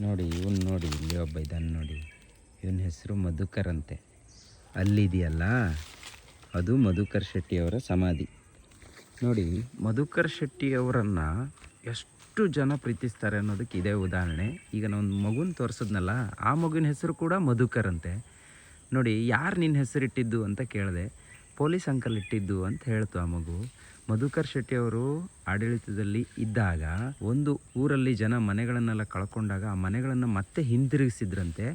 ನೋಡಿ ಇಲ್ಲಿ ಒಬ್ಬ ಇದ್ದಾನೆ ನೋಡಿ. ಇವನ ಹೆಸರು ಮಧುಕರ್ ಅಂತೆ. ಅಲ್ಲಿದೆಯಲ್ಲ ಅದು ಮಧುಕರ್ ಶೆಟ್ಟಿಯವರ ಸಮಾಧಿ. ನೋಡಿ, ಮಧುಕರ್ ಶೆಟ್ಟಿಯವರನ್ನು ಎಷ್ಟು ಜನ ಪ್ರೀತಿಸ್ತಾರೆ ಅನ್ನೋದಕ್ಕೆ ಇದೇ ಉದಾಹರಣೆ. ಈಗ ನಾನು ಮಗುನ ತೋರಿಸಿದ್ನಲ್ಲ, ಆ ಮಗುವಿನ ಹೆಸರು ಕೂಡ ಮಧುಕರ್ ಅಂತೆ. ನೋಡಿ, ಯಾರು ನಿನ್ನ ಹೆಸರಿಟ್ಟಿದ್ದು ಅಂತ ಕೇಳಿದೆ. ಪೊಲೀಸ್ ಅಂಕಲ್ ಇಟ್ಟಿದ್ದು ಅಂತ ಹೇಳ್ತು ಆ ಮಗು. ಮಧುಕರ್ ಶೆಟ್ಟಿಯವರು ಆಡಳಿತದಲ್ಲಿ ಇದ್ದಾಗ ಒಂದು ಊರಲ್ಲಿ ಜನ ಮನೆಗಳನ್ನೆಲ್ಲ ಕಳ್ಕೊಂಡಾಗ ಆ ಮನೆಗಳನ್ನು ಮತ್ತೆ ಹಿಂದಿರುಗಿಸಿದ್ರಂತೆ.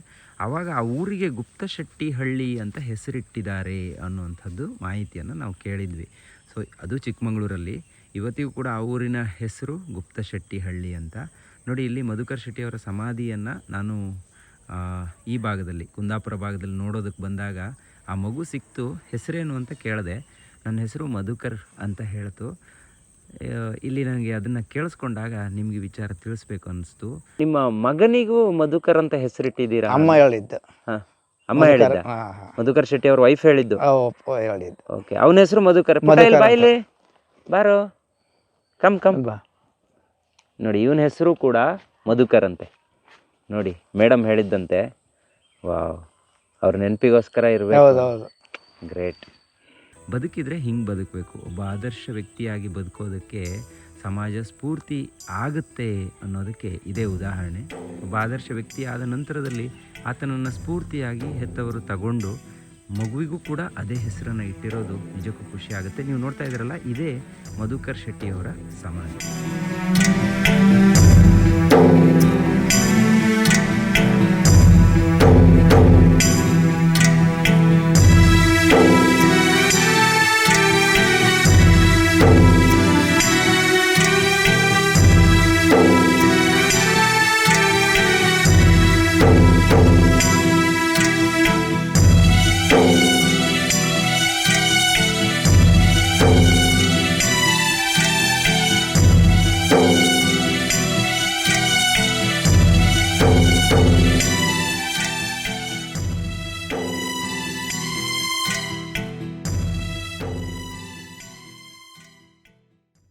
ಆವಾಗ ಆ ಊರಿಗೆ ಗುಪ್ತಶೆಟ್ಟಿ ಹಳ್ಳಿ ಅಂತ ಹೆಸರಿಟ್ಟಿದ್ದಾರೆ ಅನ್ನುವಂಥದ್ದು ಮಾಹಿತಿಯನ್ನು ನಾವು ಕೇಳಿದ್ವಿ. ಸೊ ಅದು ಚಿಕ್ಕಮಗಳೂರಲ್ಲಿ. ಇವತ್ತಿಗೂ ಕೂಡ ಆ ಊರಿನ ಹೆಸರು ಗುಪ್ತಶೆಟ್ಟಿ ಹಳ್ಳಿ ಅಂತ. ನೋಡಿ, ಇಲ್ಲಿ ಮಧುಕರ್ ಶೆಟ್ಟಿಯವರ ಸಮಾಧಿಯನ್ನು ನಾನು ಈ ಭಾಗದಲ್ಲಿ, ಕುಂದಾಪುರ ಭಾಗದಲ್ಲಿ ನೋಡೋದಕ್ಕೆ ಬಂದಾಗ ಆ ಮಗು ಸಿಕ್ತು. ಹೆಸರೇನು ಅಂತ ಕೇಳಿದೆ. ನನ್ನ ಹೆಸರು ಮಧುಕರ್ ಅಂತ ಹೇಳ್ತು. ಇಲ್ಲಿ ನನಗೆ ಅದನ್ನು ಕೇಳಿಸ್ಕೊಂಡಾಗ ನಿಮಗೆ ವಿಚಾರ ತಿಳಿಸ್ಬೇಕು ಅನಿಸ್ತು. ನಿಮ್ಮ ಮಗನಿಗೂ ಮಧುಕರ್ ಅಂತ ಹೆಸರಿಟ್ಟಿದ್ದೀರಾ? ಅಮ್ಮ ಹೇಳಿದ್ದು. ಹಾಂ, ಅಮ್ಮ ಹೇಳಿದ್ದ. ಮಧುಕರ್ ಶೆಟ್ಟಿ ಅವ್ರ ವೈಫ್ ಹೇಳಿದ್ದು. ಹೇಳಿದ್ದು. ಓಕೆ, ಅವನ ಹೆಸರು ಮಧುಕರ್. ಬಾಯಿಲಿ ಬಾರೋ, ಕಮ್ ಬಾ. ನೋಡಿ, ಇವನ ಹೆಸರು ಕೂಡ ಮಧುಕರ್ ಅಂತೆ. ನೋಡಿ, ಮೇಡಮ್ ಹೇಳಿದ್ದಂತೆ. ವಾವ್, ಅವ್ರ ನೆನಪಿಗೋಸ್ಕರ ಇರಬೇಕು. ಗ್ರೇಟ್. ಬದುಕಿದ್ರೆ ಹಿಂಗೆ ಬದುಕಬೇಕು. ಒಬ್ಬ ಆದರ್ಶ ವ್ಯಕ್ತಿಯಾಗಿ ಬದುಕೋದಕ್ಕೆ ಸಮಾಜ ಸ್ಫೂರ್ತಿ ಆಗುತ್ತೆ ಅನ್ನೋದಕ್ಕೆ ಇದೇ ಉದಾಹರಣೆ. ಒಬ್ಬ ಆದರ್ಶ ವ್ಯಕ್ತಿ ಆದ ನಂತರದಲ್ಲಿ ಆತನನ್ನು ಸ್ಫೂರ್ತಿಯಾಗಿ ಹೆತ್ತವರು ತಗೊಂಡು ಮಗುವಿಗೂ ಕೂಡ ಅದೇ ಹೆಸರನ್ನು ಇಟ್ಟಿರೋದು ನಿಜಕ್ಕೂ ಖುಷಿ ಆಗುತ್ತೆ. ನೀವು ನೋಡ್ತಾ ಇದ್ದೀರಲ್ಲ, ಇದೇ ಮಧುಕರ್ ಶೆಟ್ಟಿಯವರ ಸಮಾಧಿ.